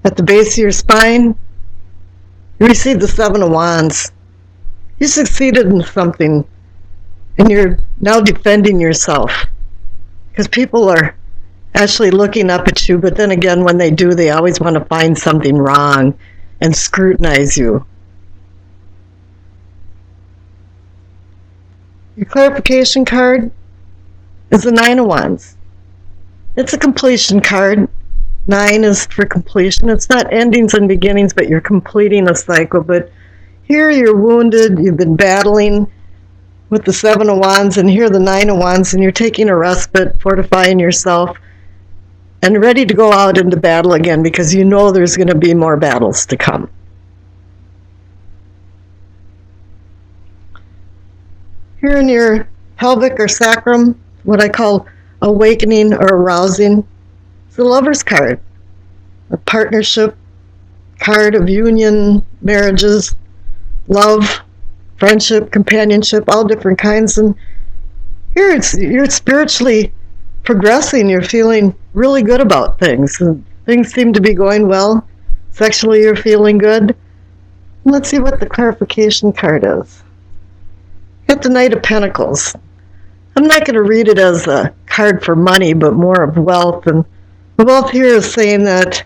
At the base of your spine, you receive the Seven of Wands. You succeeded in something, and you're now defending yourself. Because people are actually looking up at you, but then again, when they do, they always want to find something wrong and scrutinize you. Your clarification card is the Nine of Wands. It's a completion card. 9 is for completion. It's not endings and beginnings, but you're completing a cycle. But here you're wounded, you've been battling with the Seven of Wands, and here the Nine of Wands, and you're taking a respite, fortifying yourself, and ready to go out into battle again because you know there's going to be more battles to come. Here in your pelvic or sacrum, what I call awakening or arousing, it's the Lover's card, a partnership card of union, marriages, love, friendship, companionship, all different kinds. And here you're spiritually progressing. You're feeling really good about things. And things seem to be going well. Sexually, you're feeling good. Let's see what the clarification card is. Get the Knight of Pentacles. I'm not going to read it as a card for money, but more of wealth. And the wealth here is saying that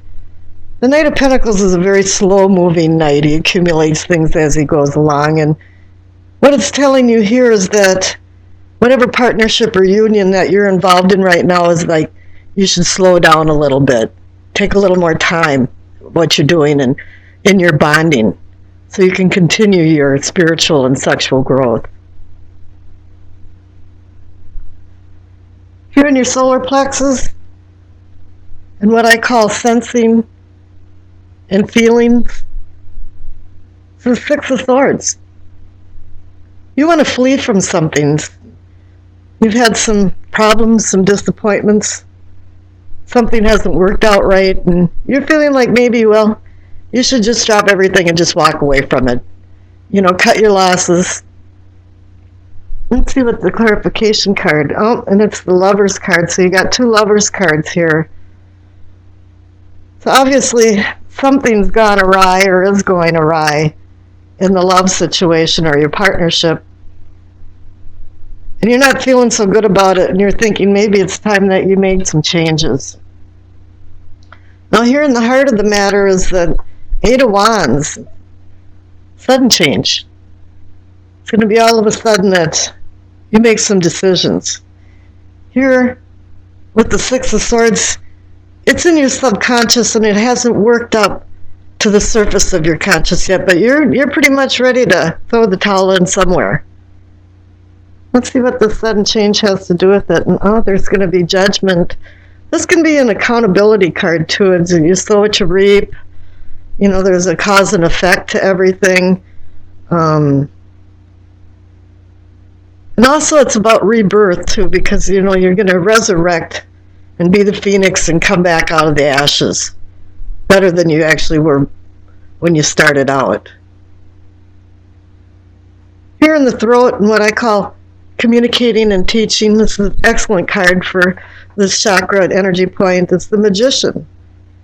the Knight of Pentacles is a very slow-moving knight. He accumulates things as he goes along. And what it's telling you here is that whatever partnership or union that you're involved in right now is like you should slow down a little bit. Take a little more time what you're doing and in your bonding so you can continue your spiritual and sexual growth. Here in your solar plexus, and what I call sensing and feelings, it's the Six of Swords. You want to flee from something. You've had some problems, some disappointments. Something hasn't worked out right, and you're feeling like maybe, well, you should just drop everything and just walk away from it. You know, cut your losses. Let's see what the clarification card. Oh, and it's the Lover's card. So you got 2 Lover's cards here. So obviously something's gone awry or is going awry in the love situation or your partnership. And you're not feeling so good about it, and you're thinking maybe it's time that you made some changes. Now here in the heart of the matter is the Eight of Wands. Sudden change. It's going to be all of a sudden that you make some decisions. Here, with the Six of Swords, it's in your subconscious and it hasn't worked up to the surface of your conscious yet, but you're pretty much ready to throw the towel in somewhere. Let's see what the sudden change has to do with it. And there's going to be judgment. This can be an accountability card too. It's you sow what you reap. You know, there's a cause and effect to everything. And also it's about rebirth too, because you know you're going to resurrect and be the phoenix and come back out of the ashes better than you actually were when you started out. Here in the throat, and what I call communicating and teaching, this is an excellent card for this chakra and energy point. It's the Magician.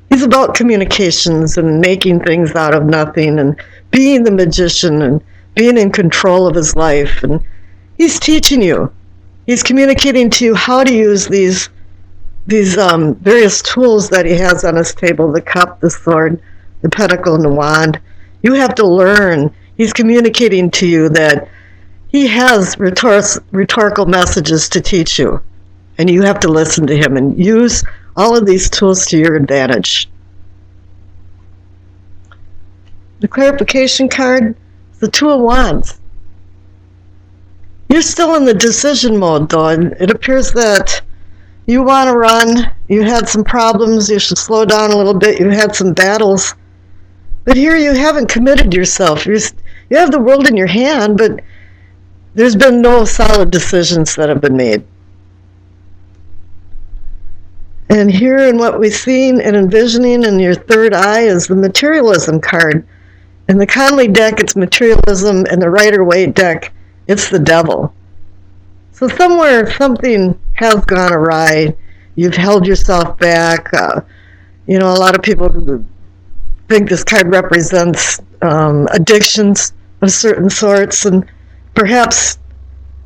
He's about communications and making things out of nothing and being the magician and being in control of his life. And he's teaching you. He's communicating to you how to use these various tools that he has on his table, the cup, the sword, the pentacle, and the wand. You have to learn. He's communicating to you that he has rhetorical messages to teach you, and you have to listen to him and use all of these tools to your advantage. The clarification card is the Two of Wands. You're still in the decision mode, though, and it appears that you want to run. You had some problems. You should slow down a little bit. You had some battles. But here you haven't committed yourself. You have the world in your hand, but there's been no solid decisions that have been made. And here in what we've seen and envisioning in your third eye is the materialism card. In the Conley deck, it's materialism, and the Rider-Waite deck, it's the devil. So somewhere something has gone awry. You've held yourself back. A lot of people think this card represents addictions of certain sorts, and perhaps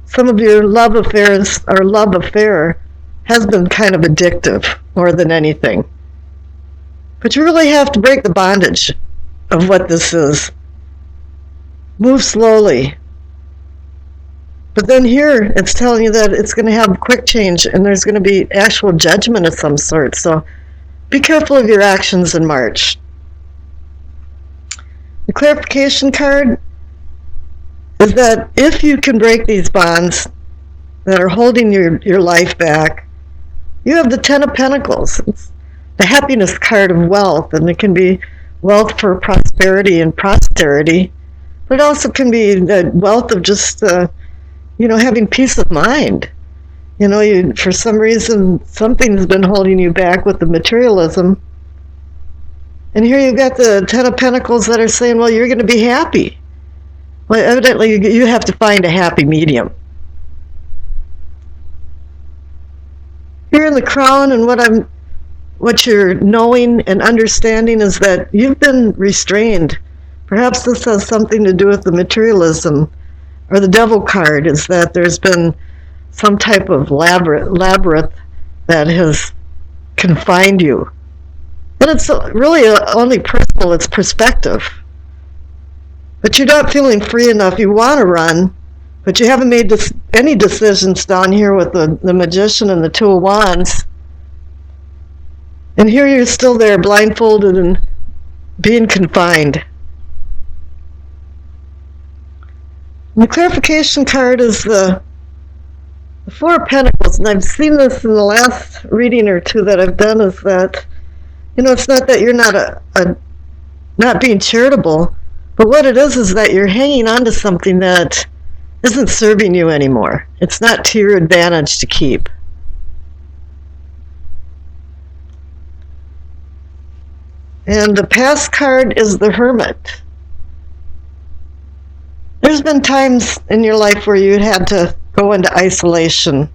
some of your love affairs or love affair has been kind of addictive more than anything. But you really have to break the bondage of what this is. Move slowly. But then here it's telling you that it's going to have quick change and there's going to be actual judgment of some sort. So be careful of your actions in March. The clarification card is that if you can break these bonds that are holding your life back, you have the Ten of Pentacles. It's the happiness card of wealth, and it can be wealth for prosperity and posterity, but it also can be the wealth of just, having peace of mind. For some reason, something's been holding you back with the materialism. And here you've got the Ten of Pentacles that are saying, well, you're going to be happy. Well, evidently, you have to find a happy medium. Here in the Crown, and what you're knowing and understanding is that you've been restrained. Perhaps this has something to do with the materialism, or the Devil card, is that there's been some type of labyrinth that has confined you. And it's really only personal, it's perspective. But you're not feeling free enough. You want to run, but you haven't made any decisions down here with the Magician and the Two of Wands. And here you're still there, blindfolded and being confined. And the clarification card is the Four of Pentacles. And I've seen this in the last reading or two that I've done, is that, it's not that you're not being charitable, but what it is that you're hanging on to something that isn't serving you anymore. It's not to your advantage to keep. And the past card is the Hermit. There's been times in your life where you had to go into isolation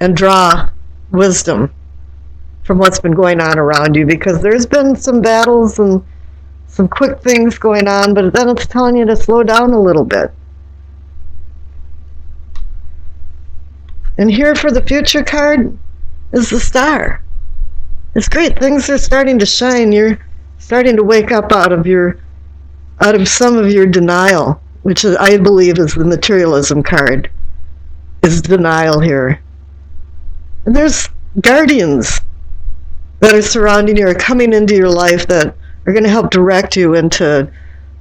and draw wisdom from what's been going on around you, because there's been some battles and some quick things going on, but then it's telling you to slow down a little bit. And here for the future card is the Star. It's great. Things are starting to shine. You're starting to wake up out of some of your denial, which I believe is the materialism card, is denial here. And there's guardians that are surrounding you, are coming into your life, that are going to help direct you into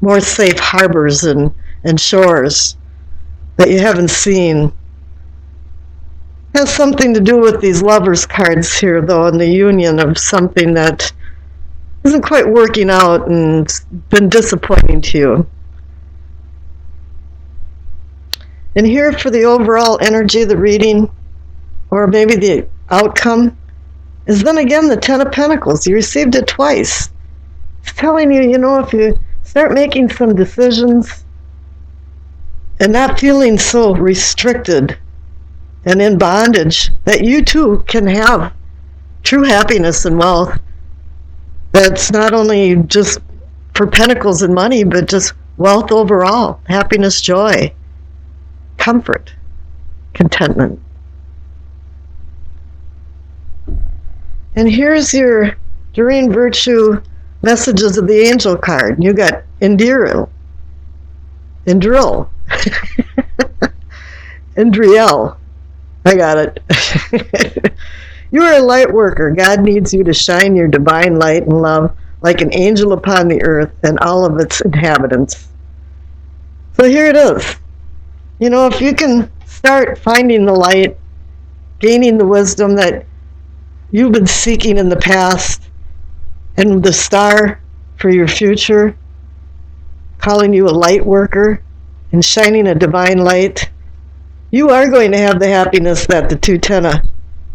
more safe harbors and shores that you haven't seen. It has something to do with these Lovers cards here, though, and the union of something that isn't quite working out and been disappointing to you. And here for the overall energy of the reading, or maybe the outcome, is then again the Ten of Pentacles. You received it twice. It's telling you, if you start making some decisions and not feeling so restricted and in bondage, that you too can have true happiness and wealth. That's not only just for pentacles and money, but just wealth overall, happiness, joy, comfort, contentment. And here's your Doreen Virtue Messages of the Angel card. You got Indriel, Indriel. I got it. You are a light worker. God needs you to shine your divine light and love like an angel upon the earth and all of its inhabitants. So here it is. If you can start finding the light, gaining the wisdom that you've been seeking in the past, and the Star for your future, calling you a light worker and shining a divine light, you are going to have the happiness that the two Ten of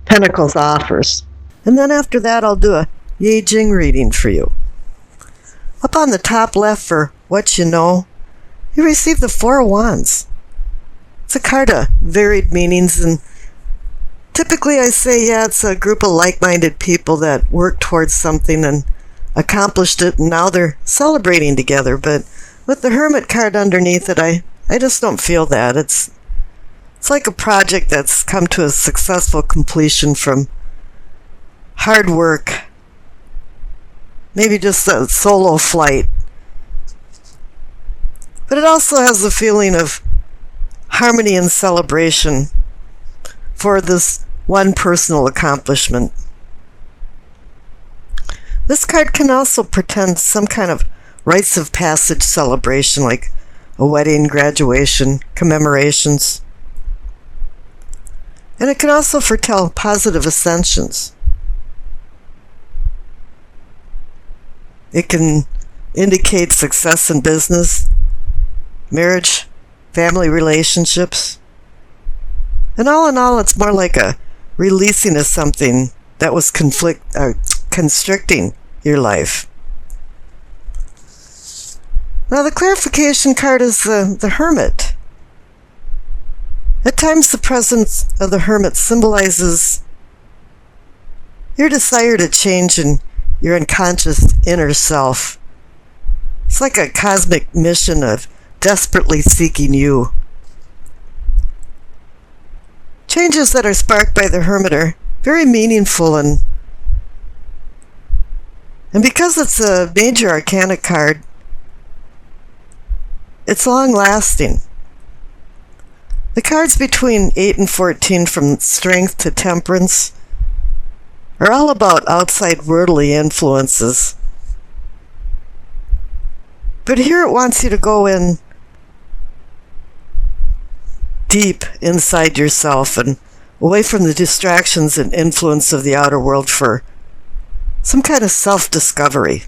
Pentacles offers. And then after that, I'll do a Yi Jing reading for you. Up on the top left for what you know, you receive the Four of Wands. It's a card of varied meanings, and typically I say, it's a group of like-minded people that work towards something and accomplished it, and now they're celebrating together. But with the Hermit card underneath it, I just don't feel that. It's like a project that's come to a successful completion from hard work, maybe just a solo flight. But it also has the feeling of harmony and celebration for this one personal accomplishment. This card can also portend some kind of rites of passage celebration, like a wedding, graduation, commemorations. And it can also foretell positive ascensions. It can indicate success in business, marriage, family relationships. And all in all, it's more like a releasing of something that was constricting your life. Now the clarification card is the Hermit. At times the presence of the Hermit symbolizes your desire to change in your unconscious inner self. It's like a cosmic mission of desperately seeking you. Changes that are sparked by the Hermit are very meaningful, and because it's a major arcana card, it's long-lasting. The cards between 8 and 14, from Strength to Temperance, are all about outside worldly influences. But here it wants you to go in deep inside yourself and away from the distractions and influence of the outer world for some kind of self-discovery.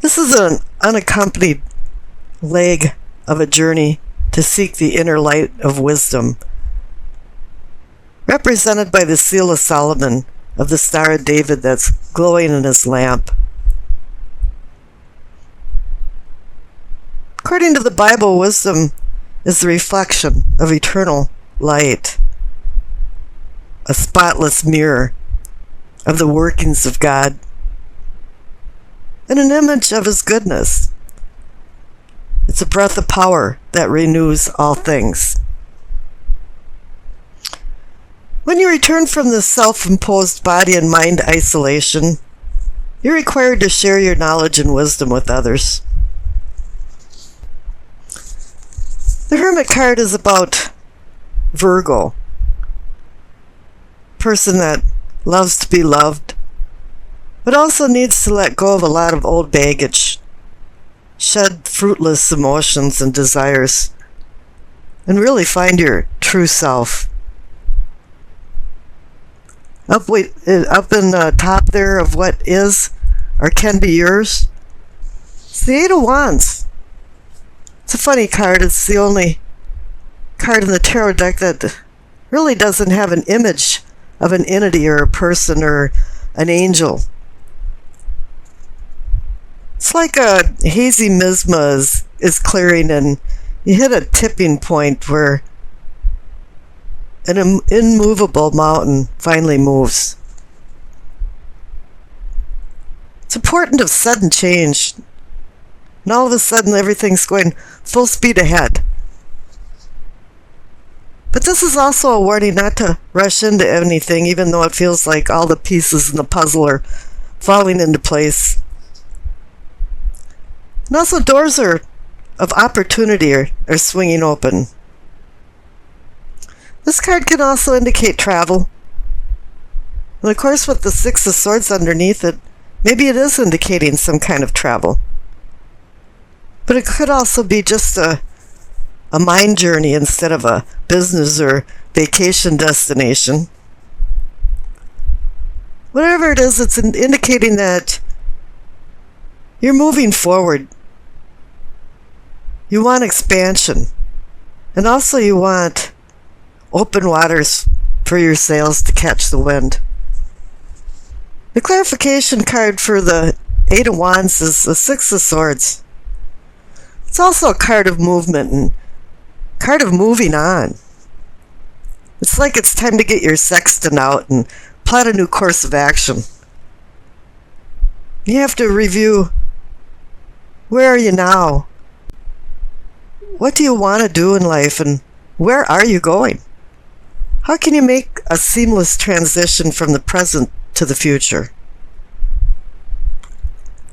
This is an unaccompanied leg of a journey to seek the inner light of wisdom, represented by the seal of Solomon of the Star of David that's glowing in his lamp. According to the Bible, wisdom is the reflection of eternal light, a spotless mirror of the workings of God, and an image of his goodness. It's a breath of power that renews all things. When you return from this self-imposed body and mind isolation, you're required to share your knowledge and wisdom with others. The Hermit card is about Virgo, person that loves to be loved, but also needs to let go of a lot of old baggage, shed fruitless emotions and desires, and really find your true self. Up in the top there of what is or can be yours, it's the Eight of Wands. It's a funny card. It's the only card in the tarot deck that really doesn't have an image of an entity or a person or an angel. It's like a hazy miasma is clearing, and you hit a tipping point where an immovable mountain finally moves. It's important of sudden change, and all of a sudden everything's going full speed ahead. But this is also a warning not to rush into anything, even though it feels like all the pieces in the puzzle are falling into place. And also doors of opportunity are swinging open. This card can also indicate travel. And of course, with the Six of Swords underneath it, maybe it is indicating some kind of travel. But it could also be just a mind journey instead of a business or vacation destination. Whatever it is, it's indicating that you're moving forward. You want expansion. And also you want open waters for your sails to catch the wind. The clarification card for the Eight of Wands is the Six of Swords. It's also a card of movement and card of moving on. It's like it's time to get your sextant out and plot a new course of action. You have to review, where are you now? What do you want to do in life, and where are you going? How can you make a seamless transition from the present to the future?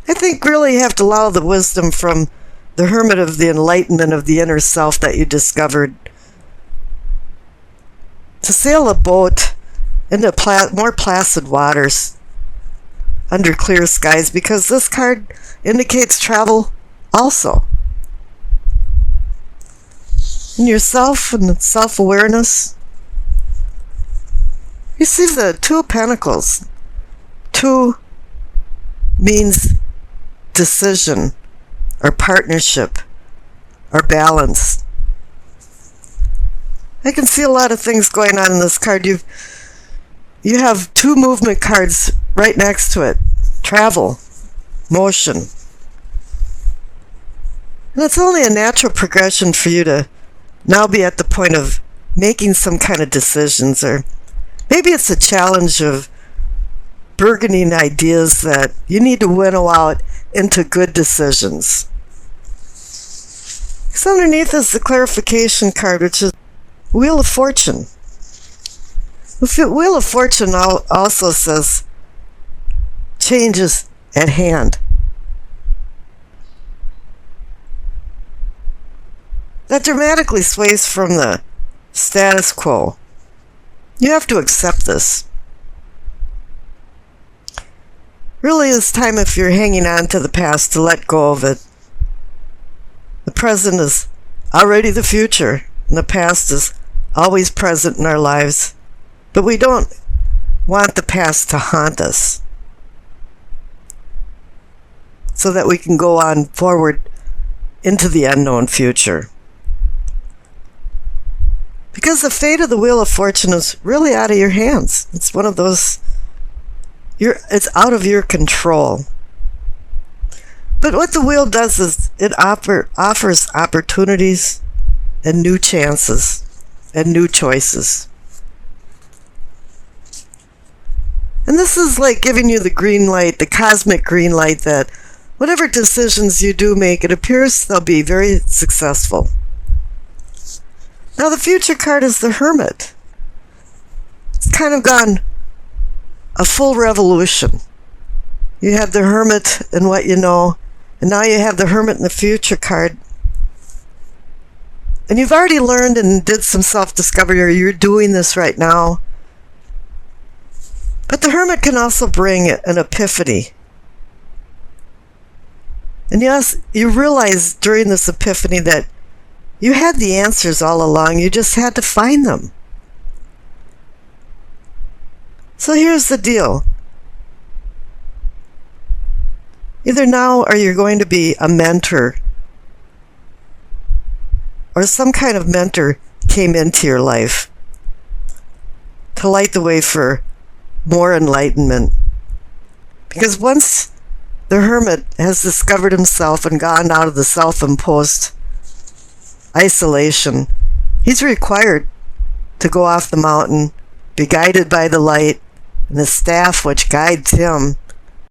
I think really you have to allow the wisdom from the hermit of the enlightenment of the inner self that you discovered to sail a boat into more placid waters under clear skies, because this card indicates travel also. In yourself and self-awareness, you see the Two of Pentacles. Two means decision or partnership or balance. I can see a lot of things going on in this card. You have two movement cards right next to it. Travel, motion. And it's only a natural progression for you to now be at the point of making some kind of decisions, or maybe it's a challenge of burgeoning ideas that you need to winnow out into good decisions. Because underneath is the clarification card, which is Wheel of Fortune. The Wheel of Fortune also says change is at hand. That dramatically sways from the status quo. You have to accept this. Really, it's time, if you're hanging on to the past, to let go of it. The present is already the future, and the past is always present in our lives. But we don't want the past to haunt us, so that we can go on forward into the unknown future. Because the fate of the Wheel of Fortune is really out of your hands. It's one of those, it's out of your control. But what the wheel does is it offers opportunities and new chances and new choices. And this is like giving you the green light, the cosmic green light, that whatever decisions you do make, it appears they'll be very successful. Now the future card is the Hermit. It's kind of gone a full revolution. You have the Hermit and what you know, and now you have the Hermit in the future card. And you've already learned and did some self-discovery, or you're doing this right now. But the Hermit can also bring an epiphany. And yes, you realize during this epiphany that you had the answers all along. You just had to find them. So here's the deal. Either now or you're going to be a mentor, or some kind of mentor came into your life to light the way for more enlightenment. Because once the Hermit has discovered himself and gone out of the self-imposed isolation, he's required to go off the mountain, be guided by the light and the staff which guides him,